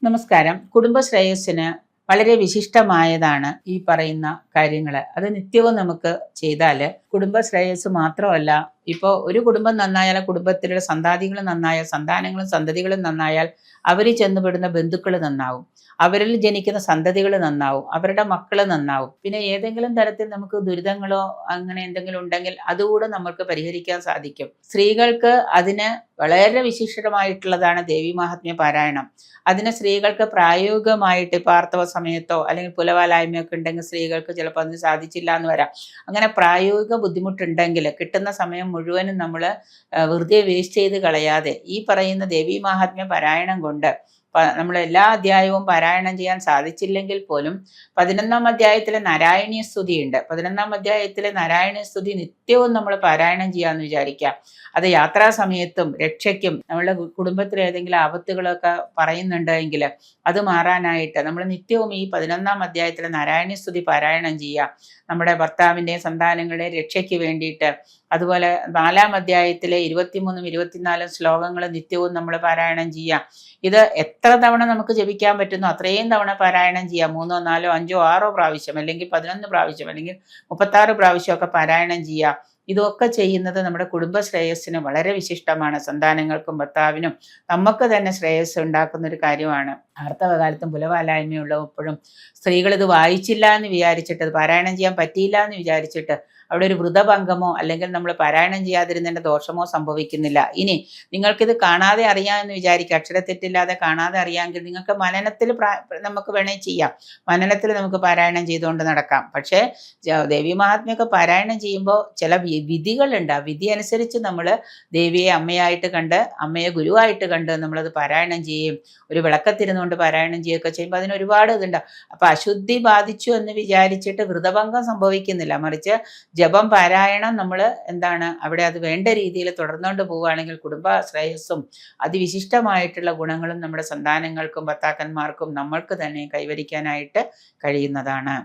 നമസ്കാരം. കുടുംബശ്രേയസ്സിന് വളരെ വിശിഷ്ടമായതാണ് ഈ പറയുന്ന കാര്യങ്ങൾ. അത് നിത്യവും നമുക്ക് ചെയ്താൽ കുടുംബശ്രേയസ് മാത്രമല്ല, ഇപ്പോൾ ഒരു കുടുംബം നന്നായാൽ കുടുംബത്തിലുള്ള സന്താതികൾ നന്നായാൽ, സന്താനങ്ങളും സന്തതികളും നന്നായാൽ അവർ ചെന്നുപെടുന്ന ബന്ധുക്കൾ നന്നാവും, അവരിൽ ജനിക്കുന്ന സന്തതികൾ നന്നാവും, അവരുടെ മക്കൾ നന്നാവും. പിന്നെ ഏതെങ്കിലും തരത്തിൽ നമുക്ക് ദുരിതങ്ങളോ അങ്ങനെ എന്തെങ്കിലും ഉണ്ടെങ്കിൽ അതുകൂടെ നമുക്ക് പരിഹരിക്കാൻ സാധിക്കും. സ്ത്രീകൾക്ക് അതിന് വളരെ വിശിഷ്ടമായിട്ടുള്ളതാണ് ദേവീമാഹാത്മ്യ പാരായണം. അതിന് സ്ത്രീകൾക്ക് പ്രായോഗികമായിട്ട് ഇപ്പോൾ ആർത്തവ സമയത്തോ അല്ലെങ്കിൽ പുലവാലായ്മയൊക്കെ ഉണ്ടെങ്കിൽ സ്ത്രീകൾക്ക് ചിലപ്പോൾ അതിന് സാധിച്ചില്ല എന്ന് വരാം. അങ്ങനെ പ്രായോഗിക ബുദ്ധിമുട്ടുണ്ടെങ്കിൽ കിട്ടുന്ന സമയം മുഴുവനും നമ്മൾ വെറുതെ വേസ്റ്റ് ചെയ്ത് കളയാതെ ഈ പറയുന്ന ദേവീമാഹാത്മ്യ പാരായണം കൊണ്ട് നമ്മൾ എല്ലാ അധ്യായവും പാരായണം ചെയ്യാൻ സാധിച്ചില്ലെങ്കിൽ പോലും 11ാം അധ്യായത്തിലെ നാരായണീയ സ്തുതി ഉണ്ട്. 11ാം അധ്യായത്തിലെ നാരായണീയ സ്തുതി നിത്യവും നമ്മൾ പാരായണം ചെയ്യാമെന്ന് വിചാരിക്കാം. അത് യാത്രാ സമയത്തും രക്ഷയ്ക്കും നമ്മളുടെ കുടുംബത്തിൽ ഏതെങ്കിലും ആപത്തുകളൊക്കെ പറയുന്നുണ്ടെങ്കിൽ അത് മാറാനായിട്ട് നമ്മൾ നിത്യവും ഈ 11ാം അധ്യായത്തിലെ നാരായണീയ സ്തുതി പാരായണം ചെയ്യുക. നമ്മുടെ ഭർത്താവിൻ്റെയും സന്താനങ്ങളുടെയും രക്ഷയ്ക്ക് വേണ്ടിയിട്ട്. അതുപോലെ 4ാം അധ്യായത്തിലെ 23ഉം 24 ശ്ലോകങ്ങൾ നിത്യവും നമ്മൾ പാരായണം ചെയ്യാം. ഇത് എത്ര തവണ നമുക്ക് ജപിക്കാൻ പറ്റുന്നു അത്രയും തവണ പാരായണം ചെയ്യാം. 3, 4, 5, 6 പ്രാവശ്യം, അല്ലെങ്കിൽ 11 പ്രാവശ്യം, അല്ലെങ്കിൽ 36 പ്രാവശ്യമൊക്കെ പാരായണം ചെയ്യാം. ഇതൊക്കെ ചെയ്യുന്നത് നമ്മുടെ കുടുംബ ശ്രേയസ്സിന് വളരെ വിശിഷ്ടമാണ്. സന്താനങ്ങൾക്കും ഭർത്താവിനും നമുക്ക് തന്നെ ശ്രേയസ് ഉണ്ടാക്കുന്ന ഒരു കാര്യമാണ്. ആർത്തവകാലത്തും പുലവാലായ്മയുള്ളപ്പോഴും സ്ത്രീകൾ ഇത് വായിച്ചില്ല എന്ന് വിചാരിച്ചിട്ട്, അത് പാരായണം ചെയ്യാൻ പറ്റിയില്ല എന്ന് വിചാരിച്ചിട്ട് അവിടെ ഒരു വ്രതഭംഗമോ അല്ലെങ്കിൽ നമ്മൾ പാരായണം ചെയ്യാതിരുന്നതിൻ്റെ ദോഷമോ സംഭവിക്കുന്നില്ല. ഇനി നിങ്ങൾക്കിത് കാണാതെ അറിയാമെന്ന് വിചാരിക്കുക, അക്ഷരത്തെറ്റില്ലാതെ കാണാതെ അറിയാമെങ്കിൽ നിങ്ങൾക്ക് മനനത്തിൽ നമുക്ക് വേണേൽ ചെയ്യാം. മനനത്തിൽ നമുക്ക് പാരായണം ചെയ്തുകൊണ്ട് നടക്കാം. പക്ഷേ ദേവീമാഹാത്മ്യമൊക്കെ പാരായണം ചെയ്യുമ്പോൾ ചില വിധികളുണ്ട്. ആ വിധി അനുസരിച്ച് നമ്മൾ ദേവിയെ അമ്മയായിട്ട് കണ്ട്, അമ്മയെ ഗുരുവായിട്ട് കണ്ട് നമ്മളത് പാരായണം ചെയ്യും. ഒരു വിളക്കത്തിരുന്നുകൊണ്ട് പാരായണം ചെയ്യുകയൊക്കെ ചെയ്യുമ്പോൾ അതിന് ഒരുപാട് ഇതുണ്ട്. അപ്പം അശുദ്ധി ബാധിച്ചു എന്ന് വിചാരിച്ചിട്ട് വ്രതഭംഗം സംഭവിക്കുന്നില്ല. മറിച്ച് ജപം പാരായണം നമ്മൾ അവിടെ അത് വേണ്ട രീതിയിൽ തുടർന്നുകൊണ്ട് പോവുകയാണെങ്കിൽ കുടുംബ ശ്രേയസ്സും അതിവിശിഷ്ടമായിട്ടുള്ള ഗുണങ്ങളും നമ്മുടെ സന്താനങ്ങൾക്കും ഭർത്താക്കന്മാർക്കും നമ്മൾക്ക് തന്നെ കൈവരിക്കാനായിട്ട് കഴിയുന്നതാണ്.